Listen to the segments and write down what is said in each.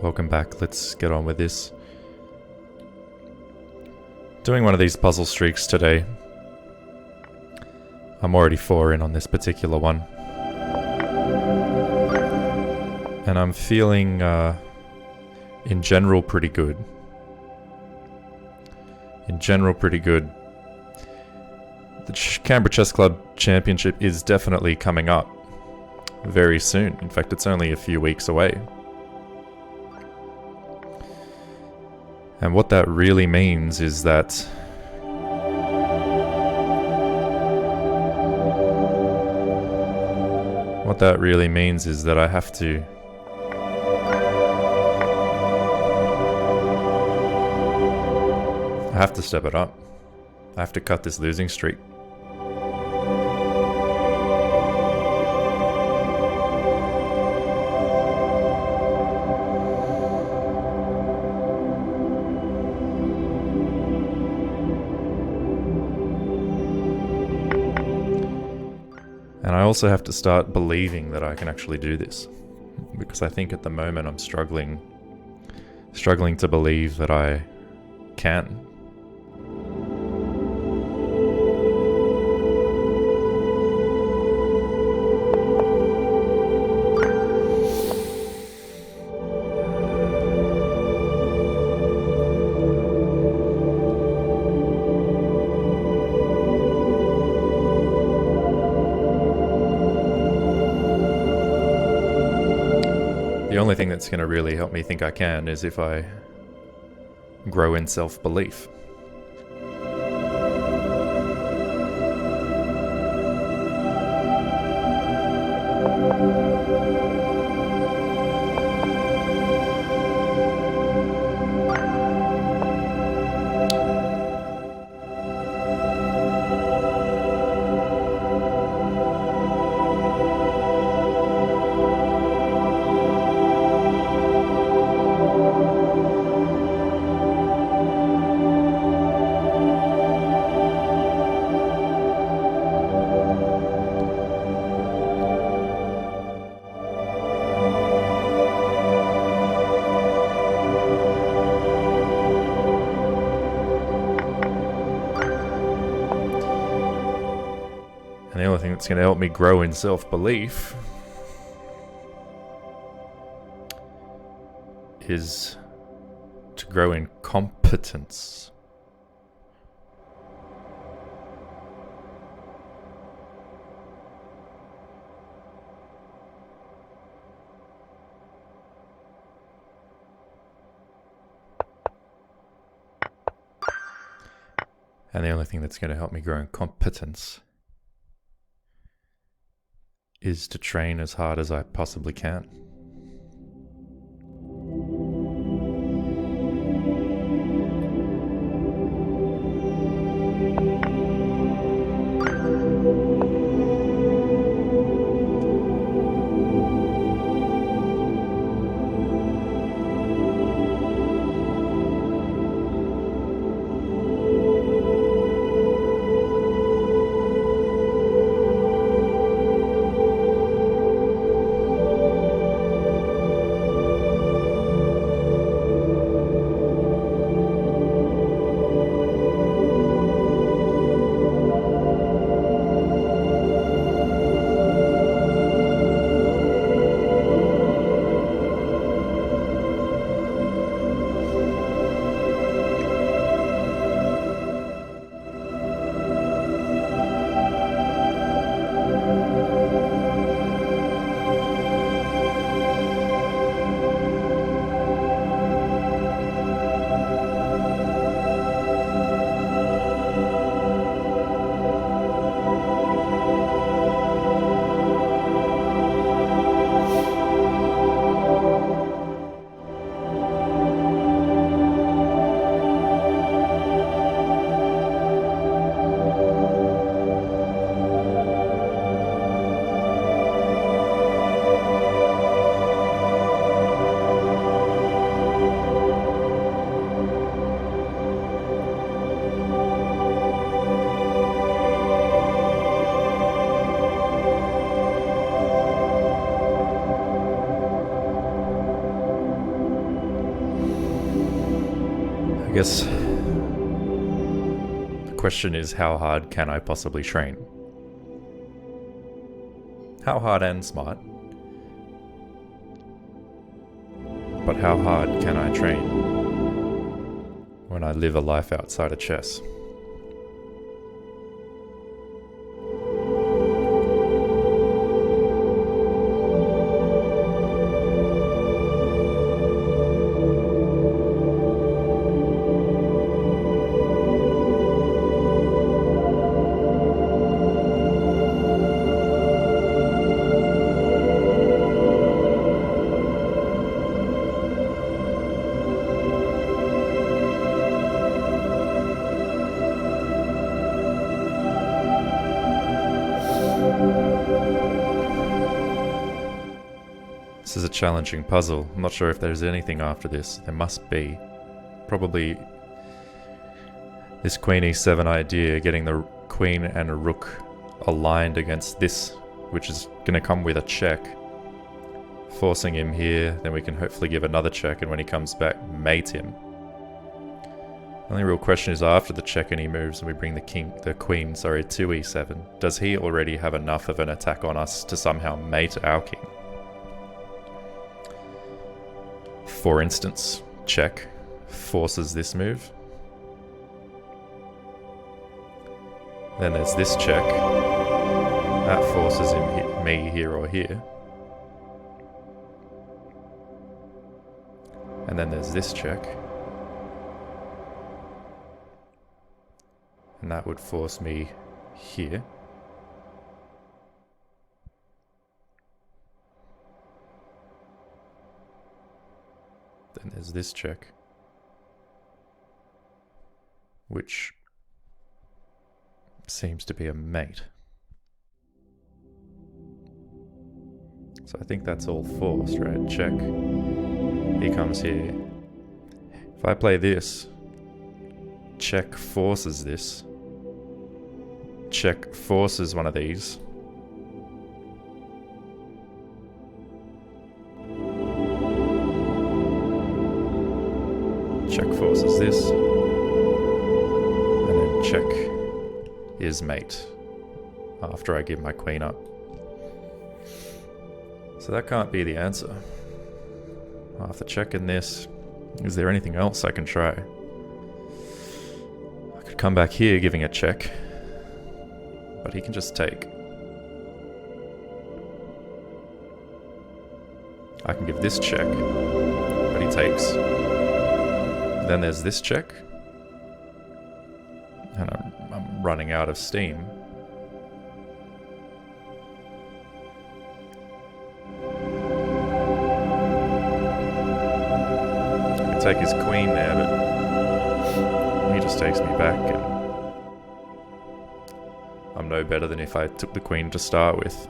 welcome back. Let's get on with this. Doing one of these puzzle streaks today. I'm already 4 in on this particular one. And I'm feeling, in general, pretty good. The Canberra Chess Club Championship is definitely coming up very soon. In fact, it's only a few weeks away. And what that really means is that I have to step it up. I have to cut this losing streak. And I also have to start believing that I can actually do this. Because I think at the moment I'm struggling to believe that I can. The only thing that's going to really help me think I can is if I grow in self-belief. And the only thing that's going to help me grow in self-belief is to grow in competence. And the only thing that's going to help me grow in competence is to train as hard as I possibly can. I guess the question is, how hard can I possibly train? How hard and smart? But how hard can I train when I live a life outside of chess? This is a challenging puzzle. I'm not sure if there's anything after this. There must be. Probably this queen e7 idea, getting the queen and a rook aligned against this, which is going to come with a check. Forcing him here, then we can hopefully give another check, and when he comes back, mate him. The only real question is, after the check and he moves and we bring the queen to e7, does he already have enough of an attack on us to somehow mate our king? For instance, check forces this move. Then there's this check. That forces me here or here. And then there's this check. And that would force me here. Then there's this check, which seems to be a mate. So I think that's all forced, right? Check. He comes here. If I play this, check forces this. Check forces one of these. Check forces this, and then check is mate after I give my queen up. So that can't be the answer. After checking this, is there anything else I can try? I could come back here giving a check, but he can just take. I can give this check, but he takes. Then there's this check, and I'm running out of steam. I can take his queen there, but he just takes me back, and I'm no better than if I took the queen to start with.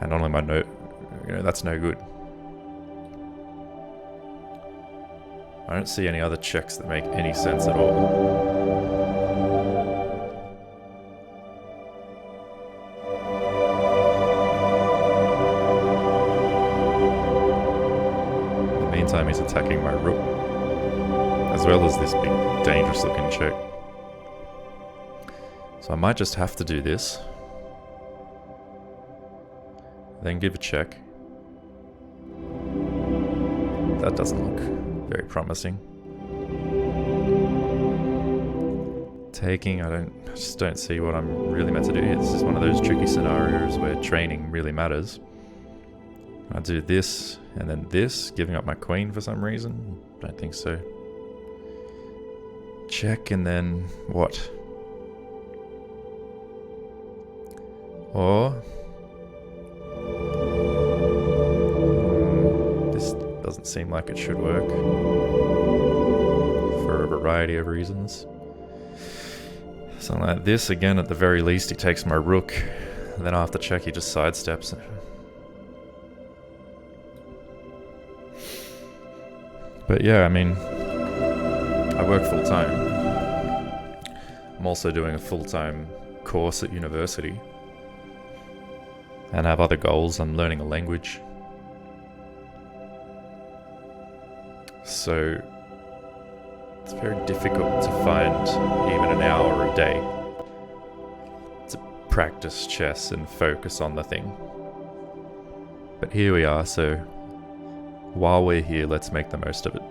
And only my note, that's no good. I don't see any other checks that make any sense at all. In the meantime, he's attacking my rook, as well as this big, dangerous looking check. So I might just have to do this. Then give a check. That doesn't look very promising. Taking, I just don't see what I'm really meant to do here. This is one of those tricky scenarios where training really matters. I do this, and then this, giving up my queen for some reason. Don't think so. Check, and then what? Or this doesn't seem like it should work for a variety of reasons. Something like this, again, at the very least, he takes my rook, and then after check, he just sidesteps. But yeah, I mean, I work full time. I'm also doing a full-time course at university, and have other goals. I'm learning a language. So It's very difficult to find even an hour a day to practice chess and focus on the thing. But here we are, so while we're here, let's make the most of it.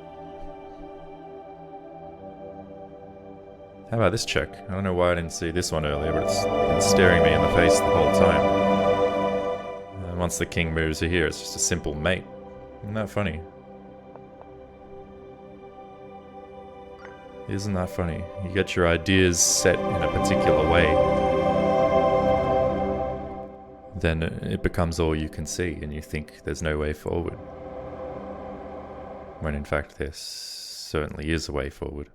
How about this check? I don't know why I didn't see this one earlier, but it's been staring me in the face the whole time. And once the king moves here, it's just a simple mate. Isn't that funny? Isn't that funny? You get your ideas set in a particular way, then it becomes all you can see, and you think there's no way forward. When in fact there certainly is a way forward.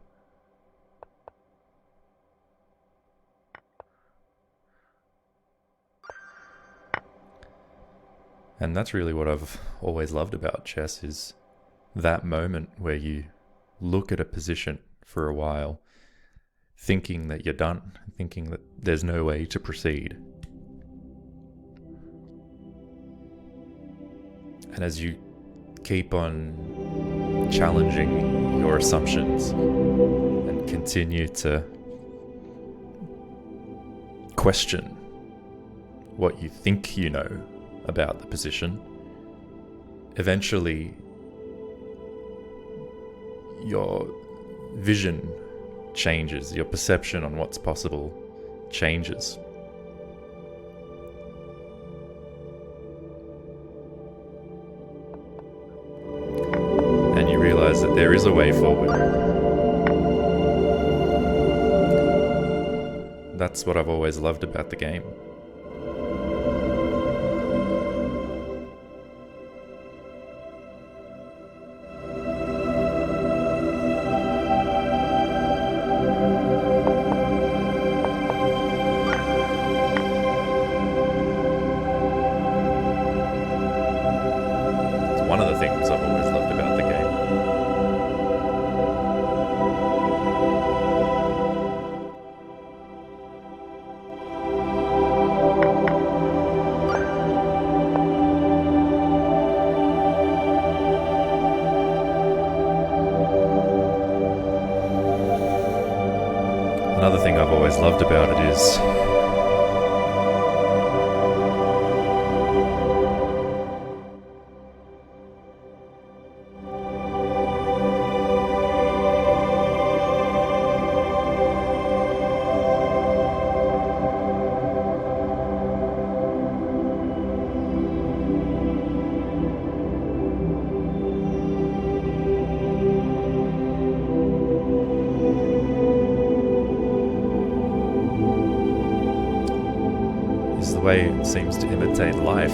And that's really what I've always loved about chess, is that moment where you look at a position for a while, thinking that you're done, thinking that there's no way to proceed. And as you keep on challenging your assumptions and continue to question what you think you know about the position, eventually your vision changes, your perception on what's possible changes. And you realize that there is a way forward. That's what I've always loved about the game. One of the things I've always loved about the game. Another thing I've always loved about it is the way it seems to imitate life.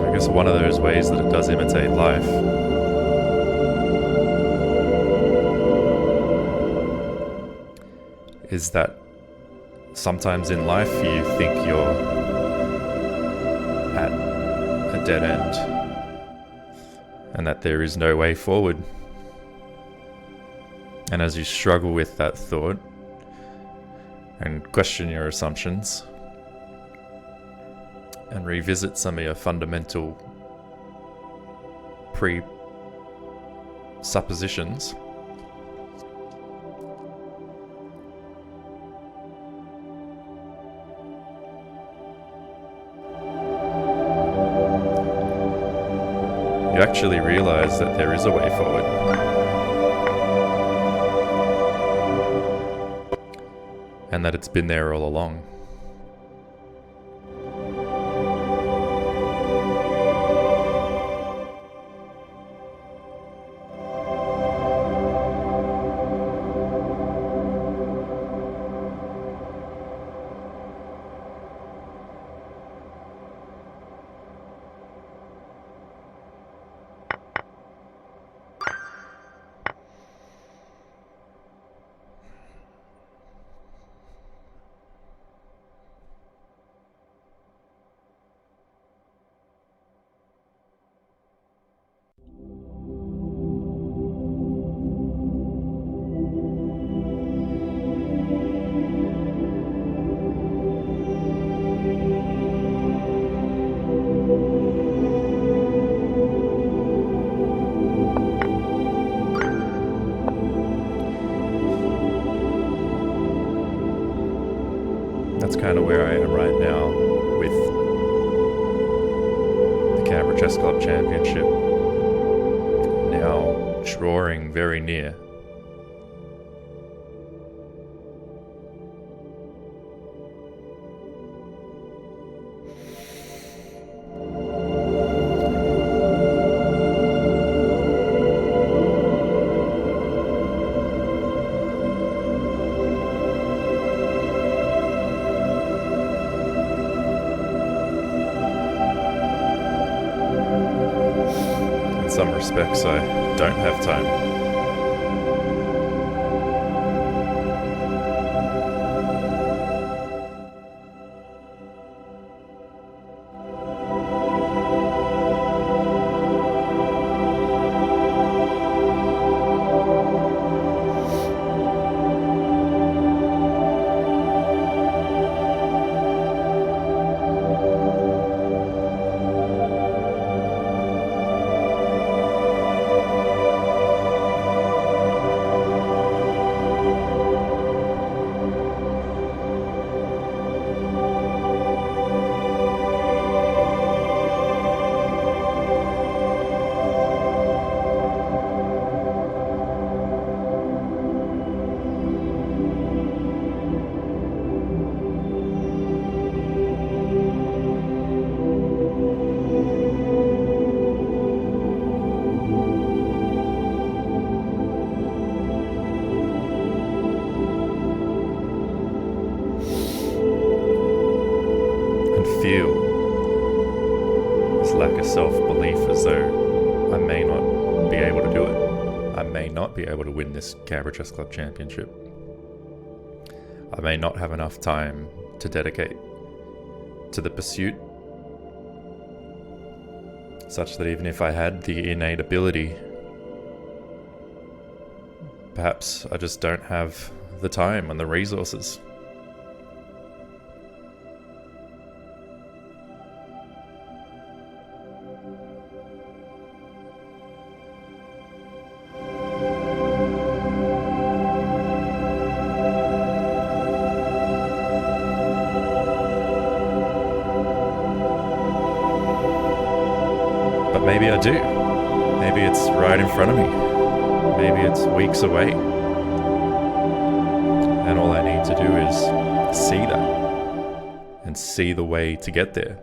I guess one of those ways that it does imitate life is that sometimes in life you think you're at a dead end and that there is no way forward. And as you struggle with that thought and question your assumptions and revisit some of your fundamental presuppositions, you actually realize that there is a way forward. And that it's been there all along. Chess Club Championship now drawing very near. In some respects, I don't have time. Feel this lack of self-belief, as though I may not be able to do it. I may not be able to win this Canberra Chess Club Championship. I may not have enough time to dedicate to the pursuit, such that even if I had the innate ability, perhaps I just don't have the time and the resources. But maybe I do. Maybe it's right in front of me. Maybe it's weeks away. And all I need to do is see that and see the way to get there.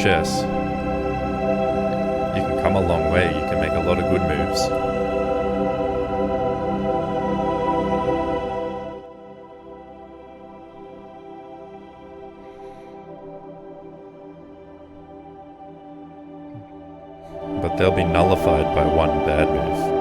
chess, you can come a long way. You can make a lot of good moves. But they'll be nullified by one bad move.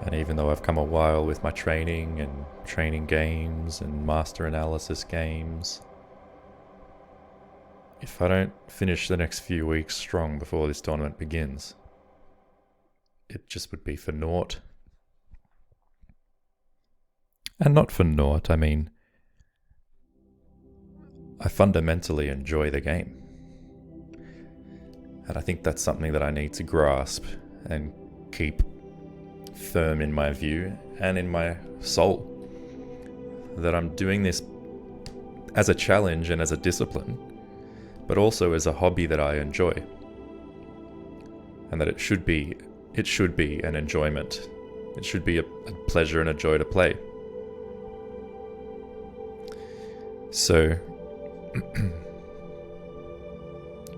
And even though I've come a while with my training and training games and master analysis games, if I don't finish the next few weeks strong before this tournament begins, it just would be for naught. And not for naught, I mean, I fundamentally enjoy the game. And I think that's something that I need to grasp and keep firm in my view and in my soul, that I'm doing this as a challenge and as a discipline, but also as a hobby that I enjoy, and that it should be an enjoyment. It should be a pleasure and a joy to play. So it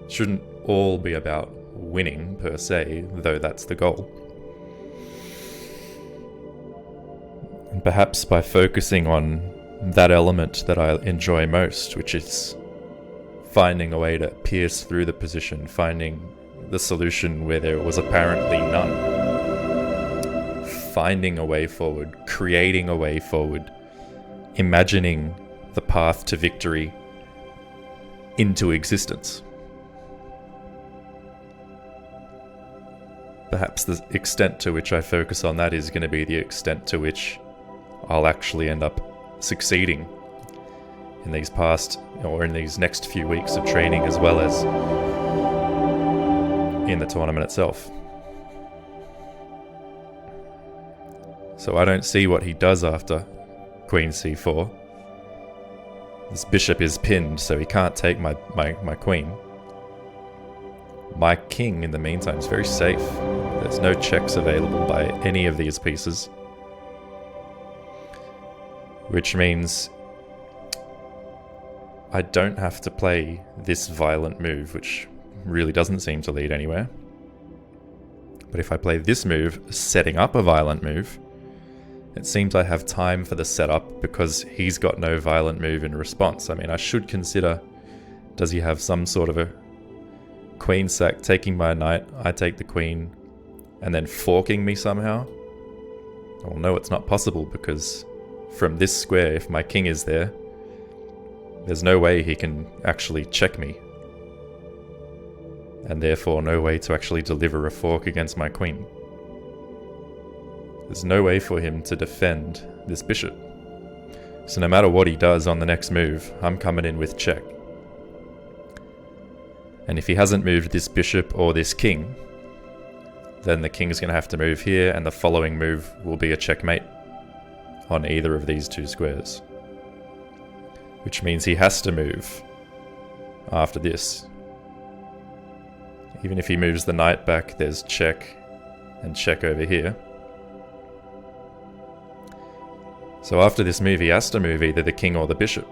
shouldn't all be about winning per se, though that's the goal. And perhaps by focusing on that element that I enjoy most, which is finding a way to pierce through the position, finding the solution where there was apparently none, finding a way forward, creating a way forward, imagining the path to victory into existence. Perhaps the extent to which I focus on that is going to be the extent to which I'll actually end up succeeding in these next few weeks of training, as well as in the tournament itself. So I don't see what he does after Queen c4. This bishop is pinned, so he can't take my queen. My king, in the meantime, is very safe. There's no checks available by any of these pieces. Which means I don't have to play this violent move, which really doesn't seem to lead anywhere. But if I play this move, setting up a violent move, it seems I have time for the setup because he's got no violent move in response. I mean, I should consider, does he have some sort of a queen sack taking my knight, I take the queen, and then forking me somehow? Well, no, it's not possible, because from this square, if my king is there, there's no way he can actually check me. And therefore no way to actually deliver a fork against my queen. There's no way for him to defend this bishop. So no matter what he does on the next move, I'm coming in with check. And if he hasn't moved this bishop or this king, then the king's going to have to move here, and the following move will be a checkmate on either of these two squares. Which means he has to move after this. Even if he moves the knight back, there's check and check over here. So after this move, he has to move either the king or the bishop.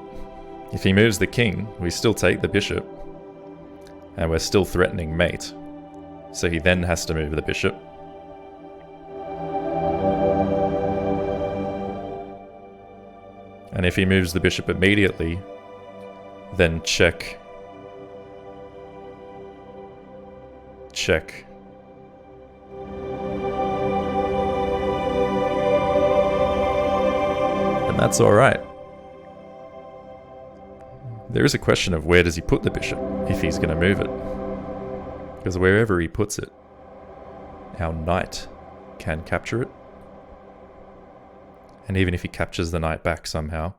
If he moves the king, we still take the bishop, and we're still threatening mate. So he then has to move the bishop. And if he moves the bishop immediately, then check. Check. And that's alright. There is a question of where does he put the bishop if he's going to move it. Because wherever he puts it, our knight can capture it. And even if he captures the knight back somehow,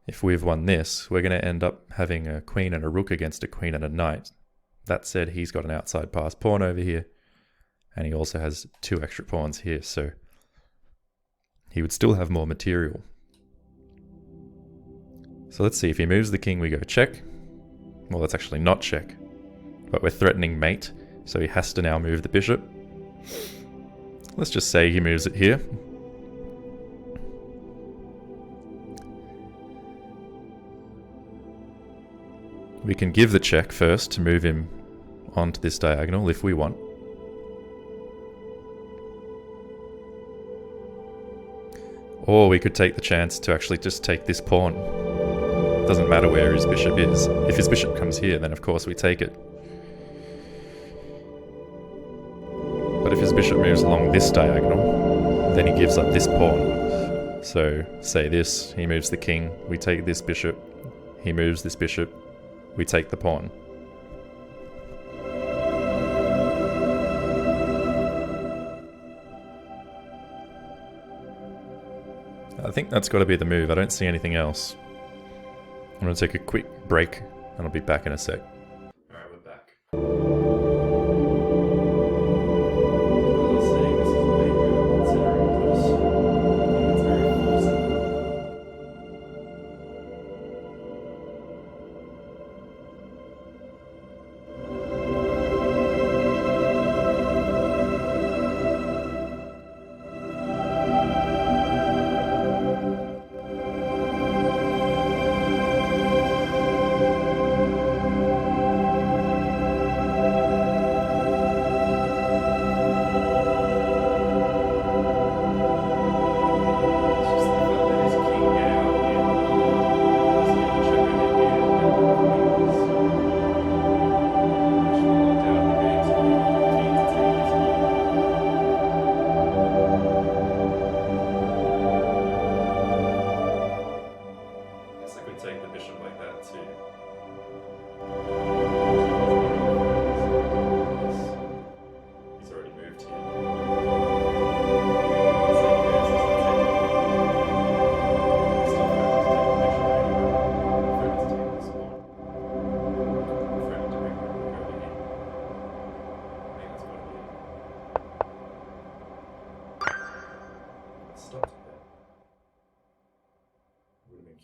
if we've won this, we're going to end up having a queen and a rook against a queen and a knight. That said, he's got an outside pass pawn over here, and he also has 2 extra pawns here, so he would still have more material. So let's see, if he moves the king, we go check. Well, that's actually not check, but we're threatening mate, so he has to now move the bishop. Let's just say he moves it here. We can give the check first to move him onto this diagonal if we want. Or we could take the chance to actually just take this pawn. Doesn't matter where his bishop is. If his bishop comes here, then of course we take it. But if his bishop moves along this diagonal, then he gives up this pawn. So, say this, he moves the king, we take this bishop, he moves this bishop, we take the pawn. I think that's got to be the move. I don't see anything else. I'm going to take a quick break, and I'll be back in a sec. Alright, we're back.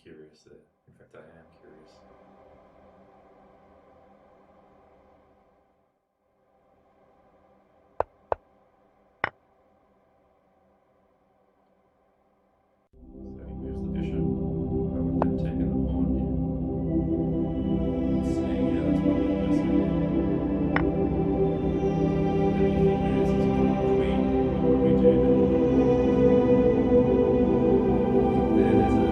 Curious there. In fact, I am curious. So he moves the bishop. I would then take the pawn here. Saying, yeah, that's probably the best move. Then if he moves his queen, what would we do then? There's a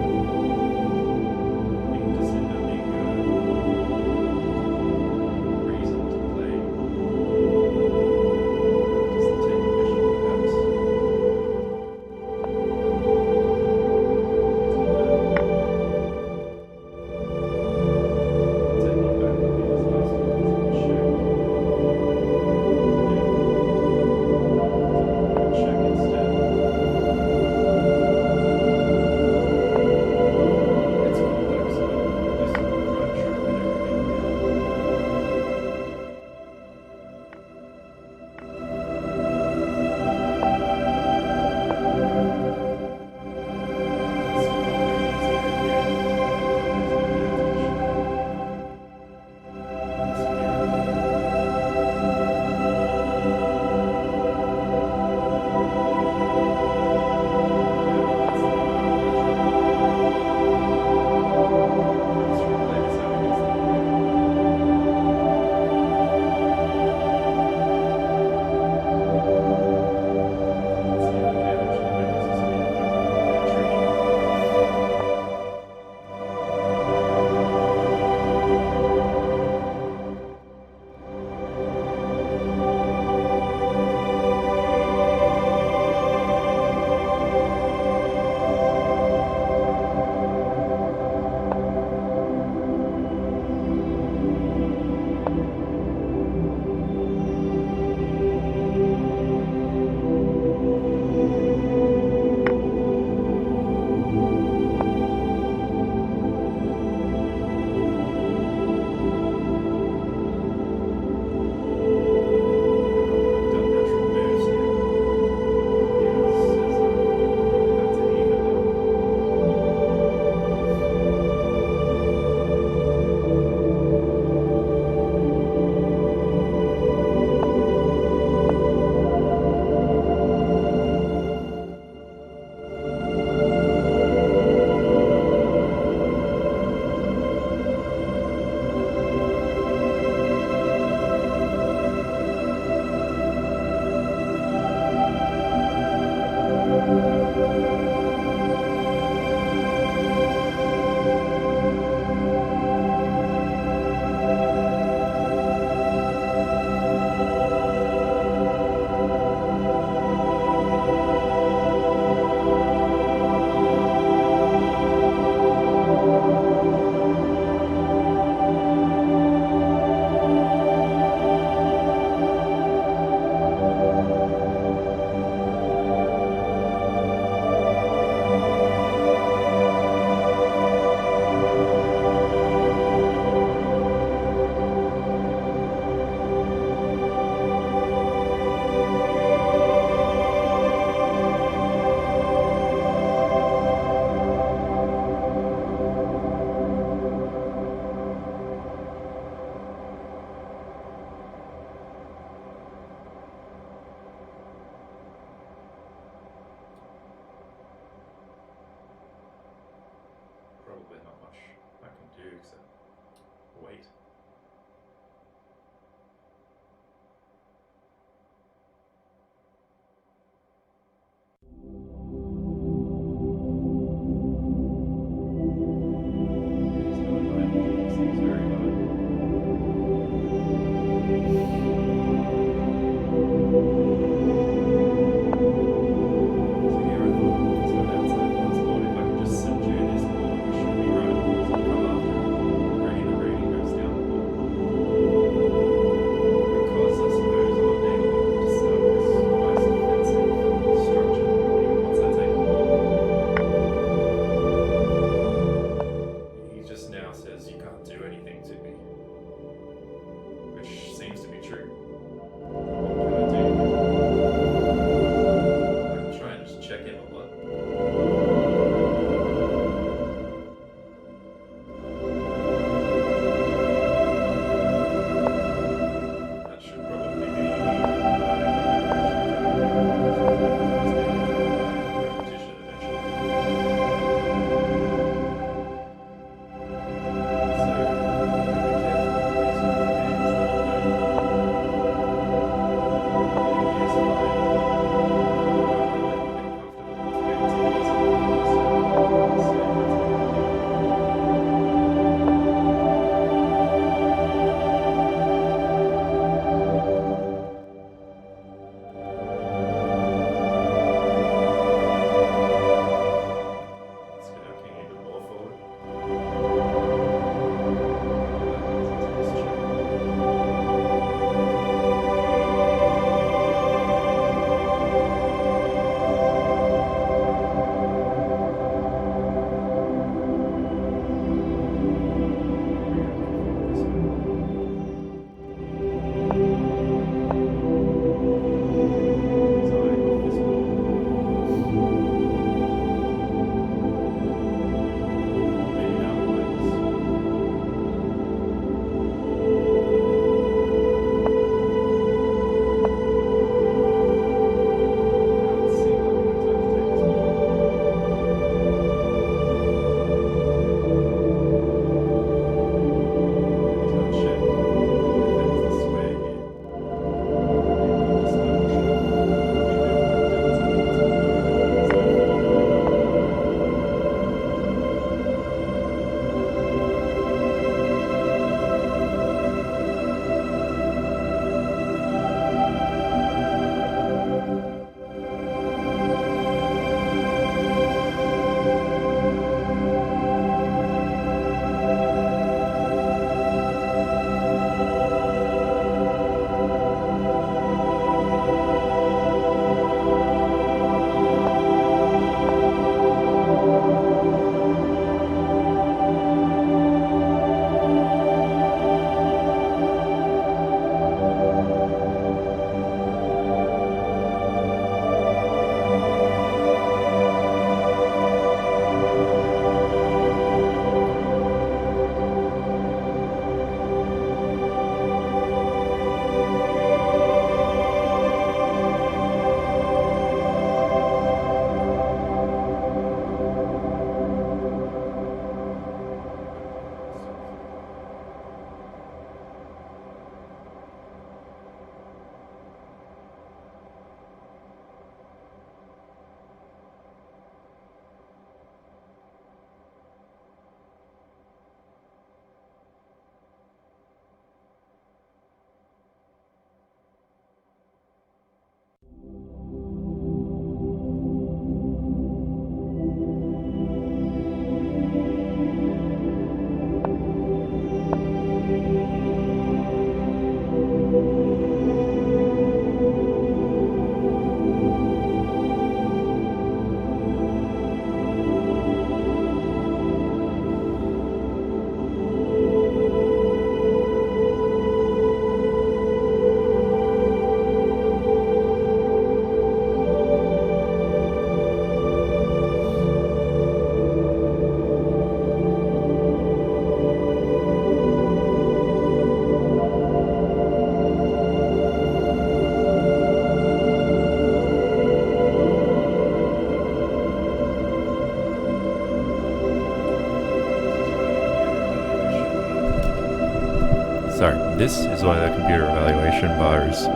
Sorry, this is why the computer evaluation bar is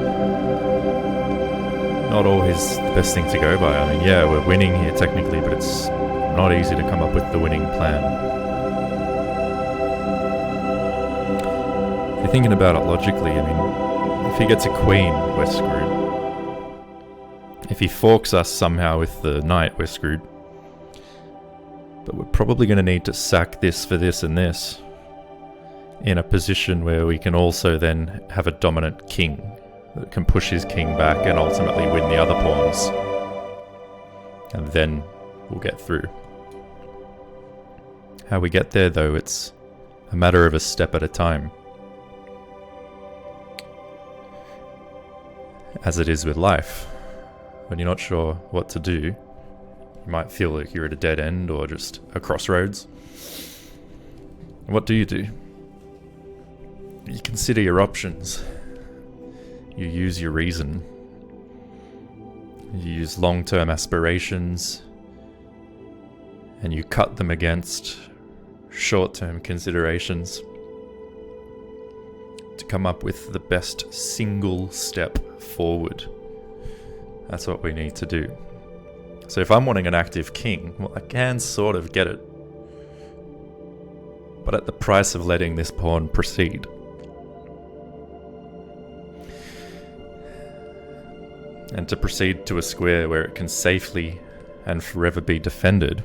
not always the best thing to go by. I mean, yeah, we're winning here technically, but it's not easy to come up with the winning plan. If you're thinking about it logically, I mean, if he gets a queen, we're screwed. If he forks us somehow with the knight, we're screwed. But we're probably going to need to sack this for this and this in a position where we can also then have a dominant king that can push his king back and ultimately win the other pawns. And then we'll get through. How we get there, though, it's a matter of a step at a time. As it is with life. When you're not sure what to do, you might feel like you're at a dead end or just a crossroads. What do? You consider your options. You use your reason. You use long-term aspirations. And you cut them against short-term considerations to come up with the best single step forward. That's what we need to do. So if I'm wanting an active king, well, I can sort of get it. But at the price of letting this pawn proceed. And to proceed to a square where it can safely and forever be defended.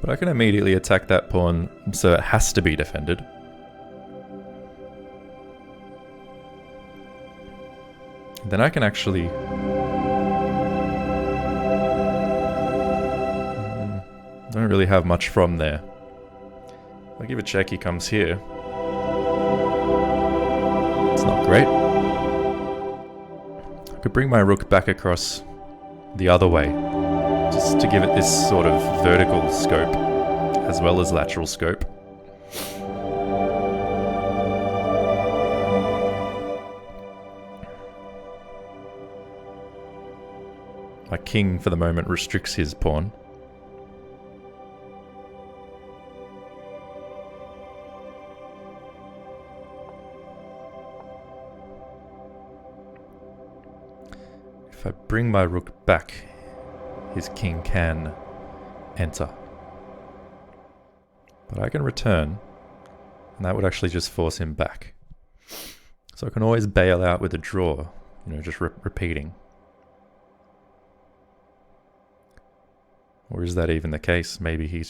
But I can immediately attack that pawn, so it has to be defended. Then I can actually... don't really have much from there. If I give a check, he comes here. It's not great. I could bring my rook back across the other way, just to give it this sort of vertical scope, as well as lateral scope. My king, for the moment, restricts his pawn. If I bring my rook back, his king can enter. But I can return, and that would actually just force him back. So I can always bail out with a draw, just repeating. Or is that even the case? Maybe he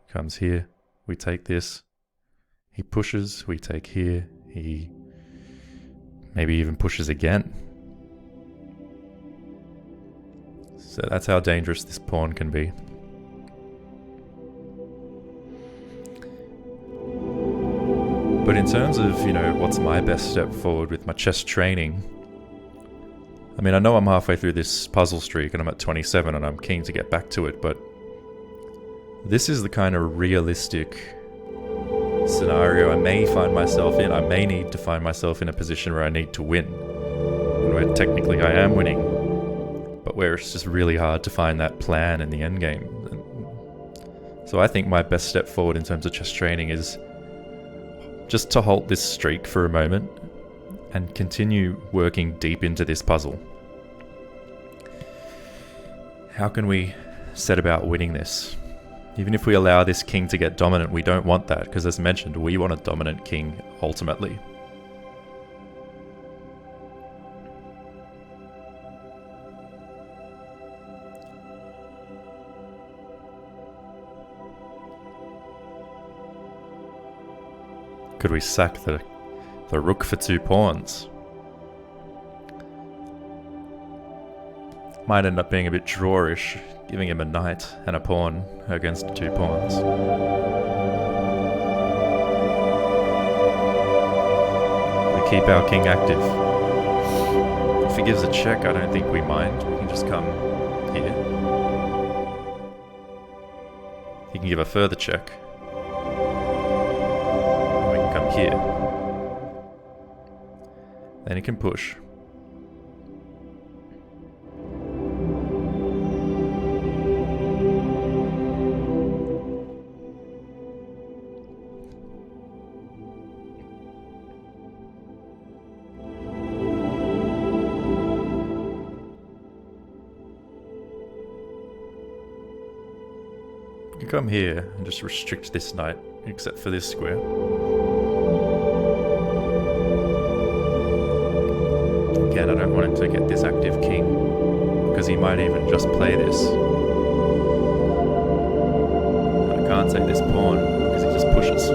comes here, we take this, he pushes, we take here, he maybe even pushes again. So that's how dangerous this pawn can be. But in terms of, what's my best step forward with my chess training, I mean, I know I'm halfway through this puzzle streak and I'm at 27 and I'm keen to get back to it, but this is the kind of realistic scenario I may find myself in. I may need to find myself in a position where I need to win, and where technically I am winning, but where it's just really hard to find that plan in the endgame. So I think my best step forward in terms of chess training is just to halt this streak for a moment and continue working deep into this puzzle. How can we set about winning this? Even if we allow this king to get dominant, we don't want that, because as mentioned, we want a dominant king ultimately. Could we sack the rook for 2 pawns? Might end up being a bit drawish, giving him a knight and a pawn against 2 pawns. We keep our king active. If he gives a check, I don't think we mind. We can just come here. He can give a further check. We can come here. Then he can push. You can come here and just restrict this knight, except for this square. Again, I don't want him to get this active king, because he might even just play this. I can't take this pawn, because he just pushes.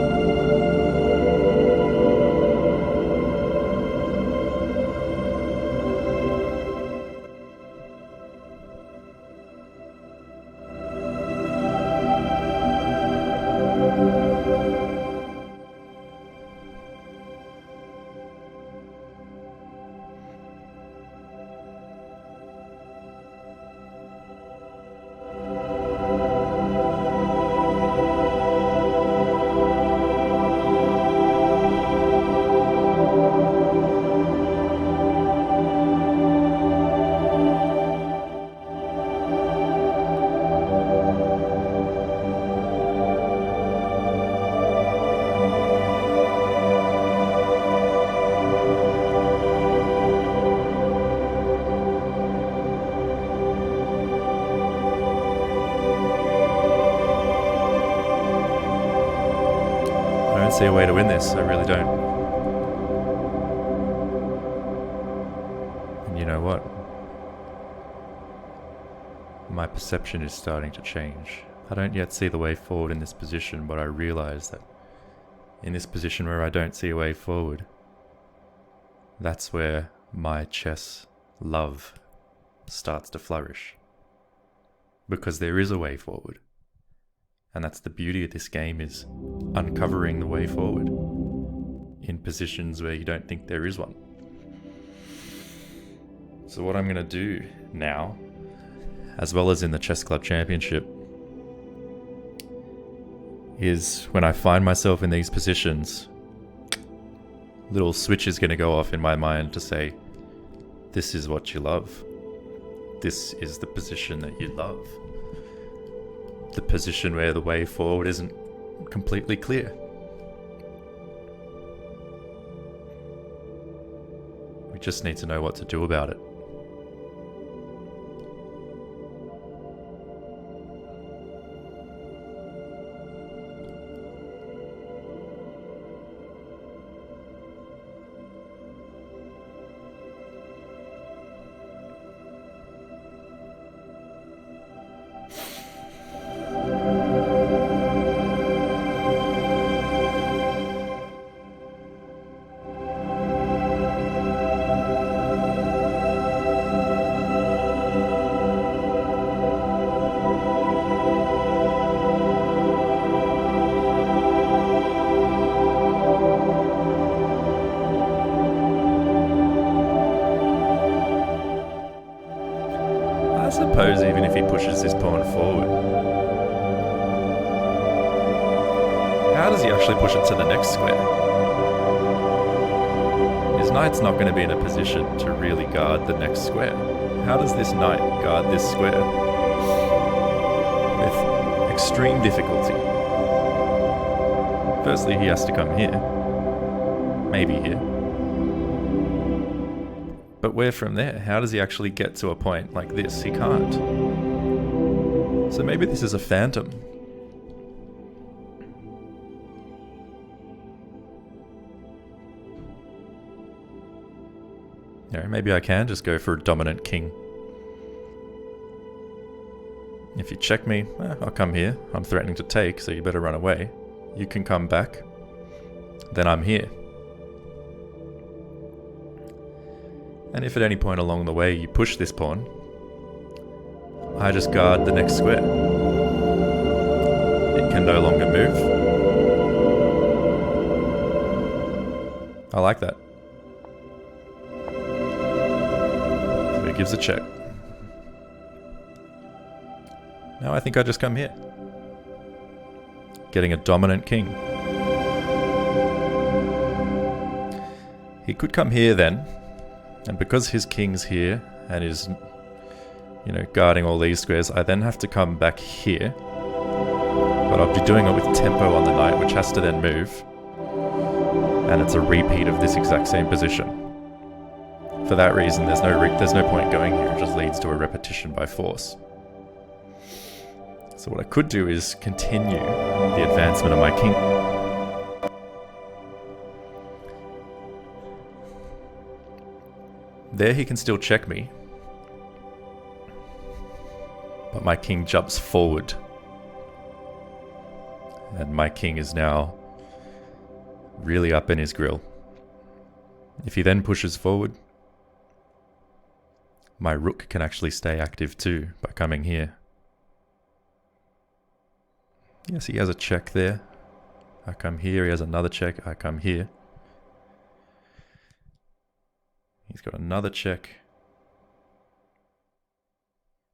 See a way to win this, I really don't. And you know what? My perception is starting to change. I don't yet see the way forward in this position, but I realize that in this position where I don't see a way forward, that's where my chess love starts to flourish. Because there is a way forward. And that's the beauty of this game, is uncovering the way forward in positions where you don't think there is one. So what I'm going to do now, as well as in the Chess Club Championship, is when I find myself in these positions, little switch is going to go off in my mind to say, this is what you love. This is the position that you love. The position where the way forward isn't completely clear. We just need to know what to do about it. I suppose even if he pushes this pawn forward, how does he actually push it to the next square? His knight's not going to be in a position to really guard the next square. How does this knight guard this square? With extreme difficulty. Firstly, he has to come here. Maybe here. But where from there? How does he actually get to a point like this? He can't. So maybe this is a phantom. You know, maybe I can just go for a dominant king. If you check me, I'll come here. I'm threatening to take, so you better run away. You can come back. Then I'm here. And if at any point along the way you push this pawn, I just guard the next square. It can no longer move. I like that. So it gives a check. Now I think I just come here. Getting a dominant king. He could come here then. And because his king's here and is, guarding all these squares, I then have to come back here. But I'll be doing it with tempo on the knight, which has to then move. And it's a repeat of this exact same position. For that reason, there's no point going here. It just leads to a repetition by force. So what I could do is continue the advancement of my king. There he can still check me. But my king jumps forward. And my king is now really up in his grill. If he then pushes forward, my rook can actually stay active too by coming here. Yes, he has a check there. I come here, he has another check, I come here. He's got another check.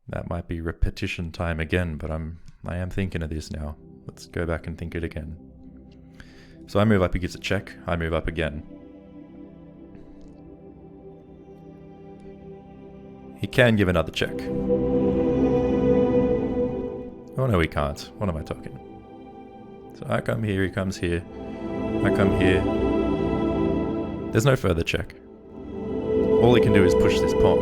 That might be repetition time again, but I am thinking of this now. Let's go back and think it again. So I move up, he gives a check, I move up again. He can give another check. Oh no, he can't. What am I talking? So I come here, he comes here. I come here. There's no further check. All he can do is push this pawn.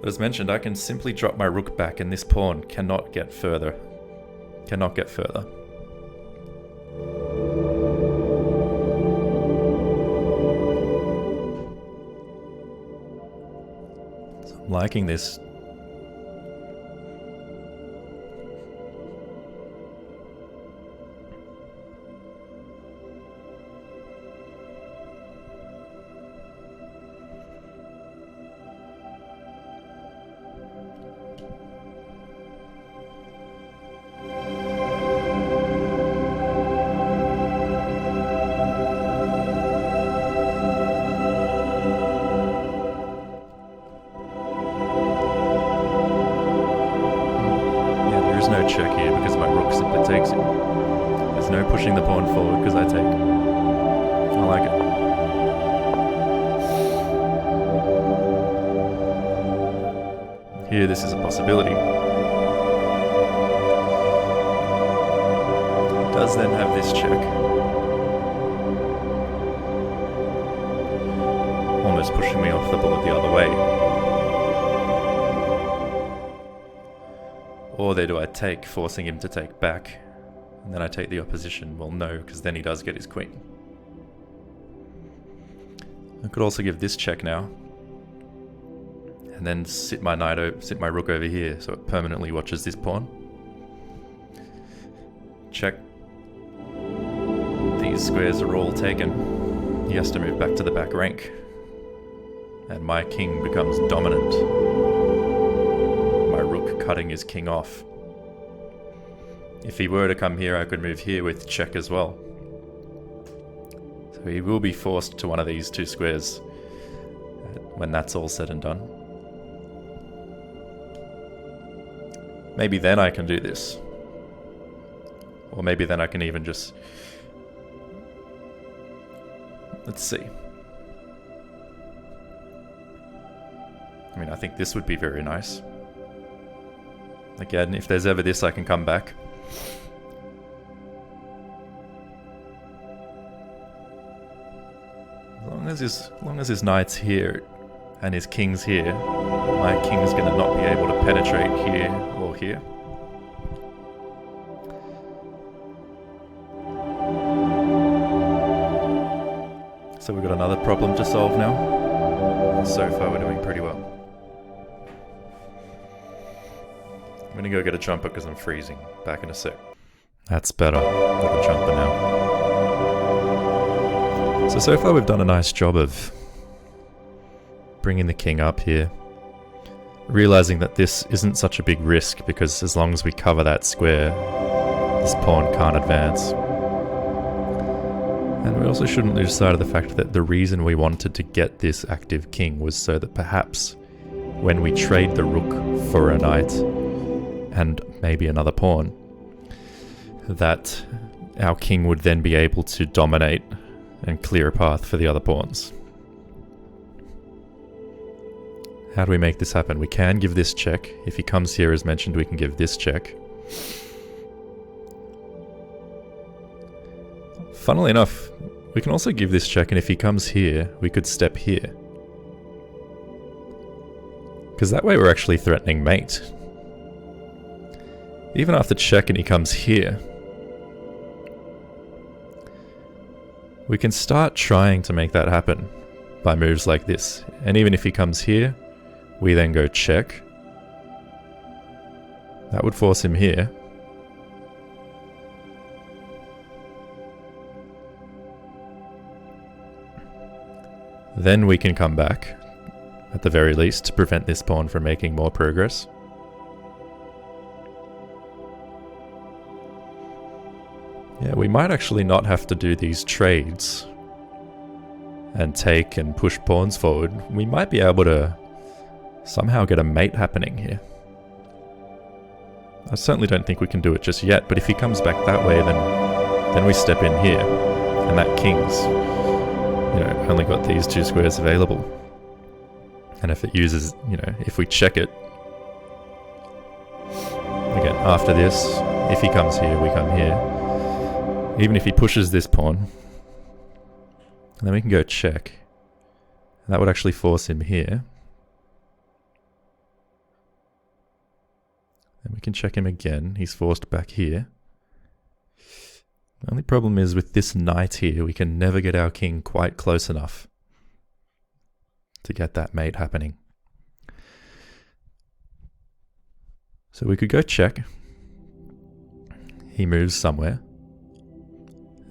But as mentioned, I can simply drop my rook back and this pawn cannot get further. Cannot get further. So I'm liking this. No check here because my rook simply takes it. There's no pushing the pawn forward because I take. I like it. Here, this is a possibility. He does then have this check. Almost pushing me off the board the other way. Or there do I take, forcing him to take back, and then I take the opposition? Well, no, because then he does get his queen. I could also give this check now, and then sit my rook over here, so it permanently watches this pawn. Check. These squares are all taken. He has to move back to the back rank, and my king becomes dominant. Cutting his king off. If he were to come here, I could move here with check as well. So he will be forced to one of these two squares when that's all said and done. Maybe then I can do this. Or maybe then I can even just... Let's see. I mean, I think this would be very nice. Again, if there's ever this, I can come back. As long as his knight's here and his king's here, my king's going to not be able to penetrate here or here. So we've got another problem to solve now. So far we're doing pretty well. I'm gonna go get a jumper because I'm freezing. Back in a sec. That's better. Got a jumper now. So far we've done a nice job of bringing the king up here. Realizing that this isn't such a big risk because as long as we cover that square, this pawn can't advance. And we also shouldn't lose sight of the fact that the reason we wanted to get this active king was so that perhaps when we trade the rook for a knight, and maybe another pawn, that our king would then be able to dominate and clear a path for the other pawns. How do we make this happen? We can give this check. If he comes here, as mentioned, we can give this check. Funnily enough, we can also give this check, and if he comes here, we could step here. Because that way we're actually threatening mate. Even after check and he comes here, we can start trying to make that happen by moves like this. And even if he comes here, we then go check. That would force him here. Then we can come back, at the very least, to prevent this pawn from making more progress. Yeah, we might actually not have to do these trades and take and push pawns forward. We might be able to somehow get a mate happening here. I certainly don't think we can do it just yet, but if he comes back that way, then we step in here, and that king's, only got these two squares available. And if it uses, if we check it, again, after this, if he comes here, we come here. Even if he pushes this pawn, and then we can go check. And that would actually force him here. And we can check him again. He's forced back here. The only problem is with this knight here, we can never get our king quite close enough to get that mate happening. So we could go check. He moves somewhere.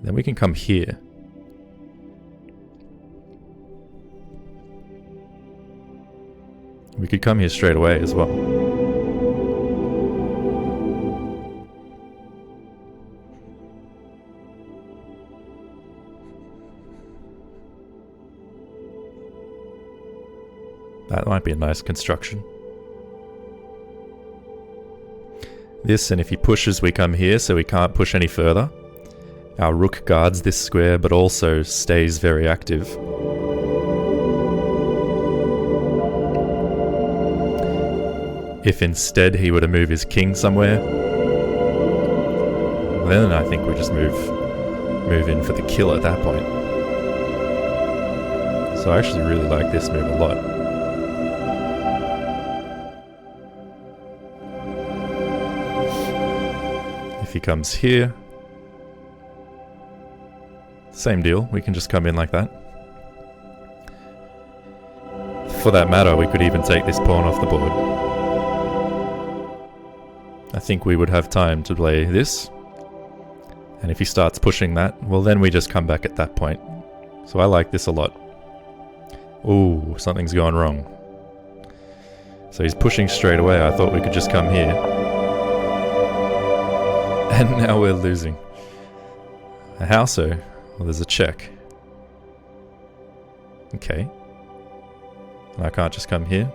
Then we can come here. We could come here straight away as well. That might be a nice construction. This, and if he pushes, we come here, so we can't push any further. Our rook guards this square, but also stays very active. If instead he were to move his king somewhere, then I think we just move in for the kill at that point. So I actually really like this move a lot. If he comes here, same deal, we can just come in like that. For that matter, we could even take this pawn off the board. I think we would have time to play this. And if he starts pushing that, well then we just come back at that point. So I like this a lot. Ooh, something's gone wrong. So he's pushing straight away. I thought we could just come here. And now we're losing. How so? Well, there's a check. Okay. And I can't just come here?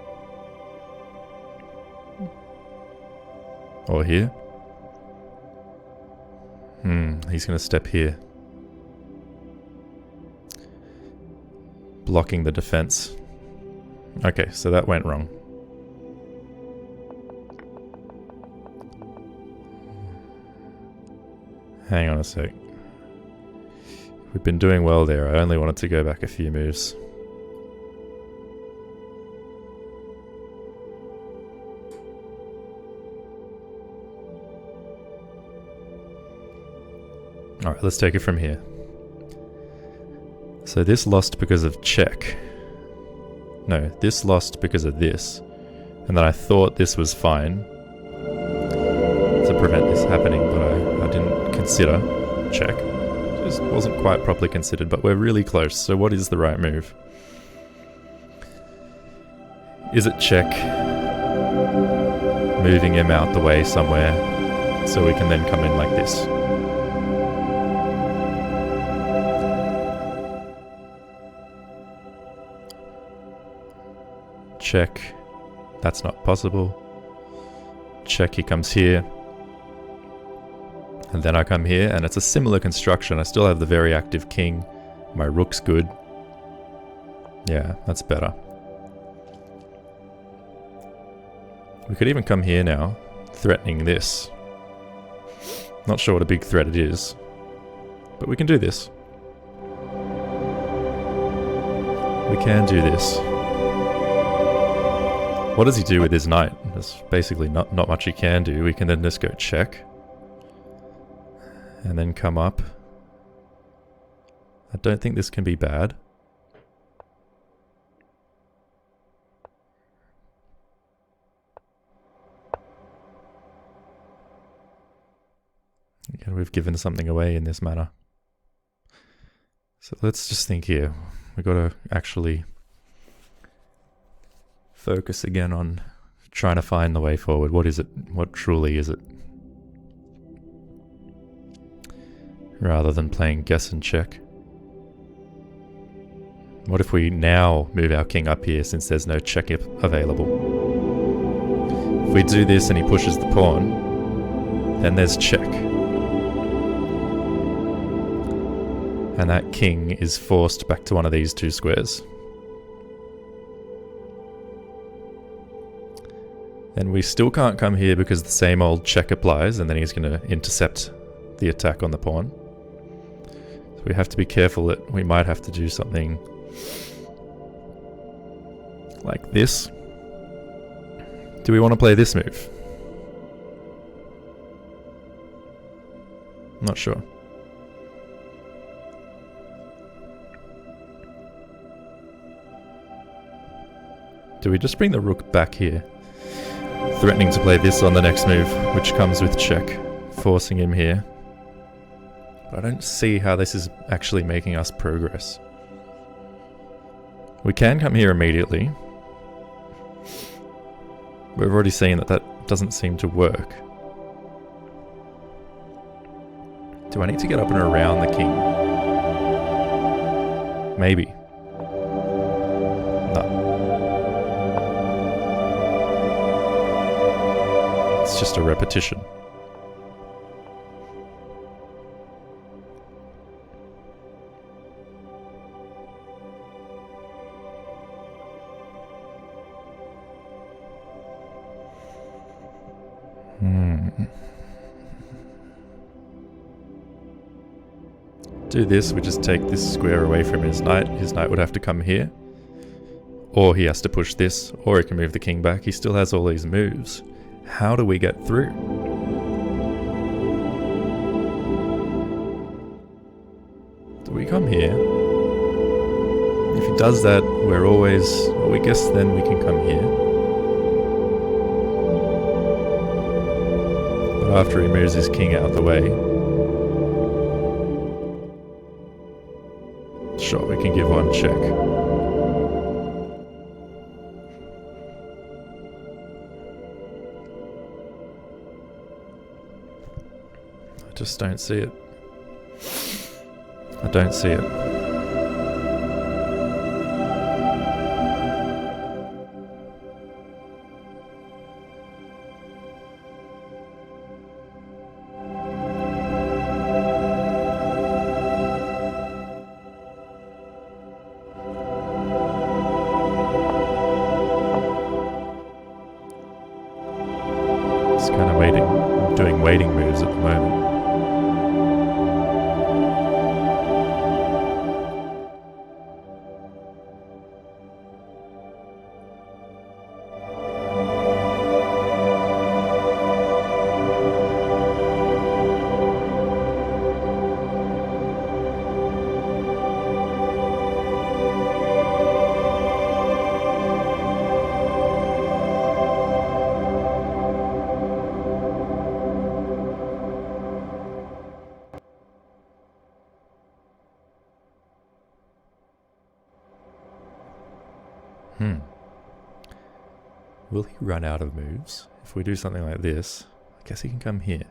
Or here? He's going to step here. Blocking the defense. Okay, so that went wrong. Hang on a sec. We've been doing well there. I only wanted to go back a few moves. Alright, let's take it from here. So this lost because of check. No, this lost because of this. And then I thought this was fine to prevent this happening, but I didn't consider check. Just wasn't quite properly considered, but we're really close. So what is the right move? Is it check? Moving him out the way somewhere so we can then come in like this. Check. That's not possible. Check, he comes here. And then I come here, and it's a similar construction. I still have the very active king. My rook's good. Yeah, that's better. We could even come here now, threatening this. Not sure what a big threat it is, but we can do this. We can do this. What does he do with his knight? There's basically not much you can do. We can then just go check. And then come up. I don't think this can be bad. Yeah, we've given something away in this manner. So let's just think here. We've got to actually focus again on trying to find the way forward. What is it? What truly is it? Rather than playing guess and check. What if we now move our king up here since there's no check available? If we do this and he pushes the pawn, then there's check. And that king is forced back to one of these two squares. And we still can't come here because the same old check applies, and then he's going to intercept the attack on the pawn. So we have to be careful that we might have to do something like this. Do we want to play this move? I'm not sure. Do we just bring the rook back here? Threatening to play this on the next move, which comes with check, forcing him here. But I don't see how this is actually making us progress. We can come here immediately. We've already seen that that doesn't seem to work. Do I need to get up and around the king? Maybe. No. It's just a repetition. Do this, we just take this square away from his knight. His knight would have to come here. Or he has to push this, or he can move the king back. He still has all these moves. How do we get through? Do we come here? If he does that, we're always... well, we guess then we can come here. But after he moves his king out of the way... sure, we can give one check. I just don't see it. I don't see it. Just kind of waiting. I'm doing waiting moves at the moment. Will he run out of moves? If we do something like this, I guess he can come here.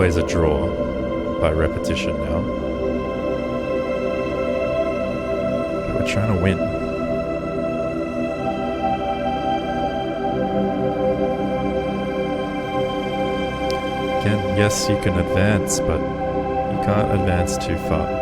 always a draw by repetition now. But we're trying to win. Again, yes, you can advance, but you can't advance too far.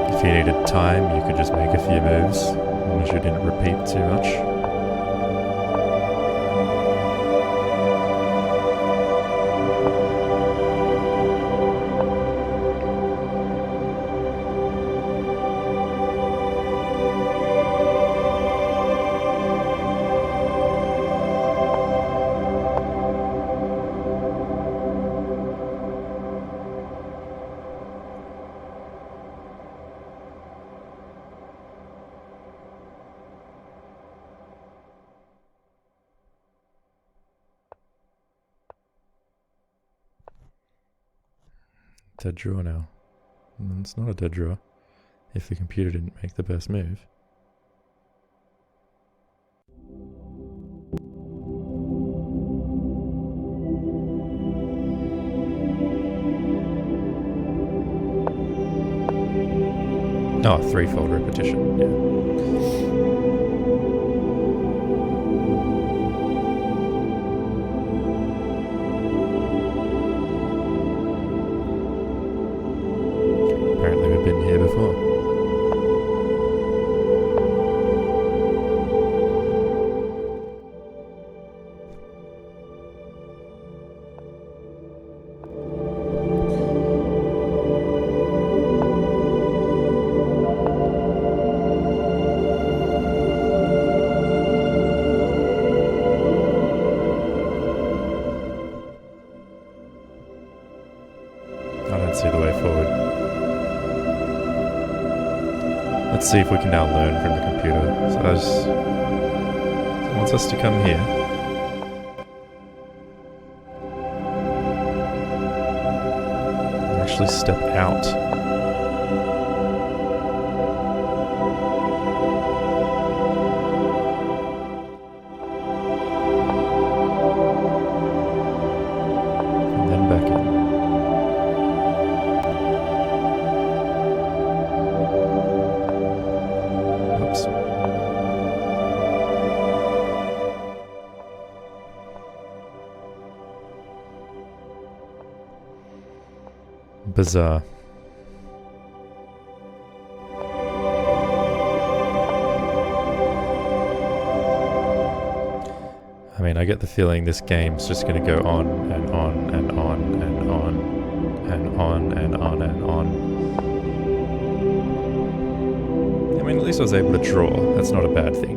If you needed time, you could just make a few moves, as long as you didn't repeat too much. Dead draw now. It's not a dead draw if the computer didn't make the best move. Oh, threefold repetition, yeah. Apparently we've been here before. I don't see the way forward. Let's see if we can now learn from the computer. So it wants us to come here. And actually step out. And then back in. Oops. Bizarre. I mean, I get the feeling this game's just going to go on and on and on and on and on and on and on. I mean, at least I was able to draw. That's not a bad thing.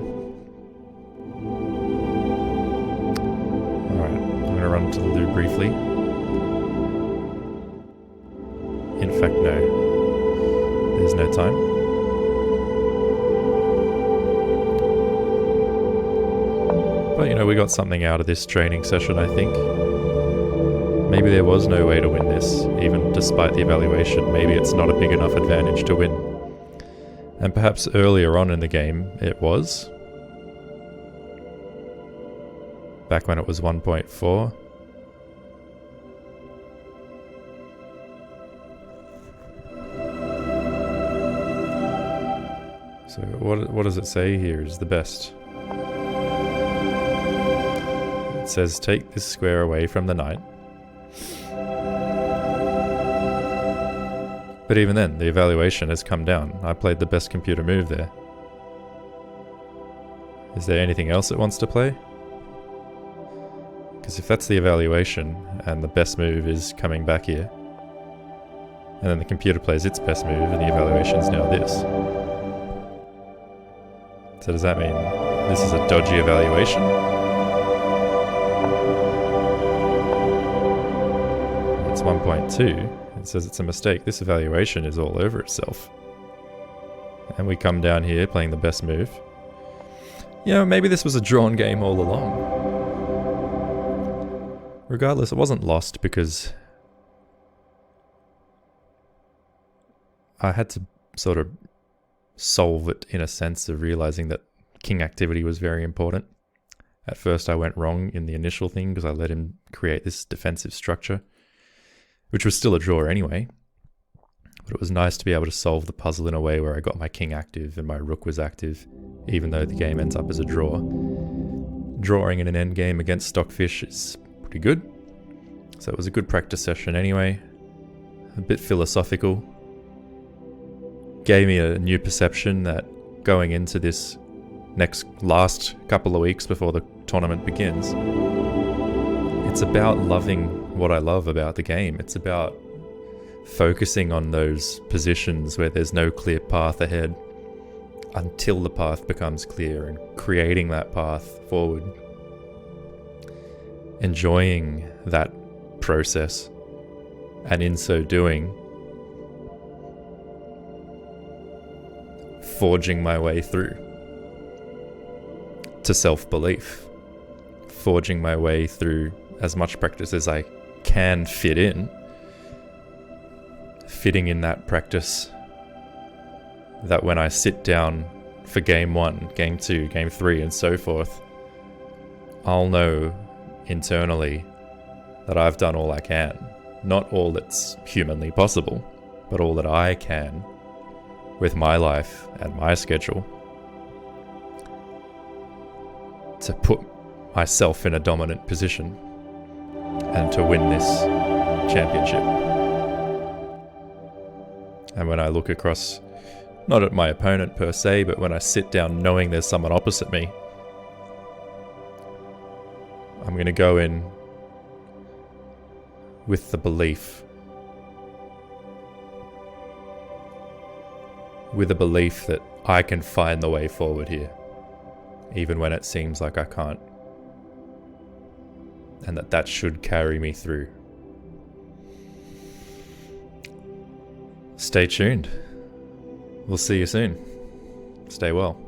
Alright, I'm going to run to the loo briefly. In fact, no. There's no time. But, you know, we got something out of this training session, I think. Maybe there was no way to win this, even despite the evaluation. Maybe it's not a big enough advantage to win. And perhaps earlier on in the game, it was. Back when it was 1.4. So what does it say here is the best? It says take this square away from the knight. But even then, the evaluation has come down. I played the best computer move there. Is there anything else it wants to play? Because if that's the evaluation, and the best move is coming back here, and then the computer plays its best move, and the evaluation is now this. So does that mean this is a dodgy evaluation? It's 1.2. It says it's a mistake. This evaluation is all over itself. And we come down here playing the best move. You know, maybe this was a drawn game all along. Regardless, it wasn't lost because I had to sort of solve it in a sense of realizing that king activity was very important. At first I went wrong in the initial thing because I let him create this defensive structure, which was still a draw anyway. But it was nice to be able to solve the puzzle in a way where I got my king active and my rook was active, even though the game ends up as a draw. Drawing in an endgame against Stockfish is pretty good. So it was a good practice session anyway. A bit philosophical. Gave me a new perception that going into this last couple of weeks before the tournament begins, it's about loving what I love about the game. It's about focusing on those positions where there's no clear path ahead until the path becomes clear and creating that path forward. Enjoying that process, and in so doing, forging my way through to self-belief, forging my way through as much practice as I can fit in, fitting in that practice that when I sit down for game 1, game 2, game 3 and so forth, I'll know internally that I've done all I can. Not all that's humanly possible, but all that I can with my life and my schedule to put myself in a dominant position and to win this championship. And when I look across, not at my opponent per se, but when I sit down knowing there's someone opposite me, I'm going to go in with the belief, that I can find the way forward here, even when it seems like I can't, and that should carry me through. Stay tuned. We'll see you soon. Stay well.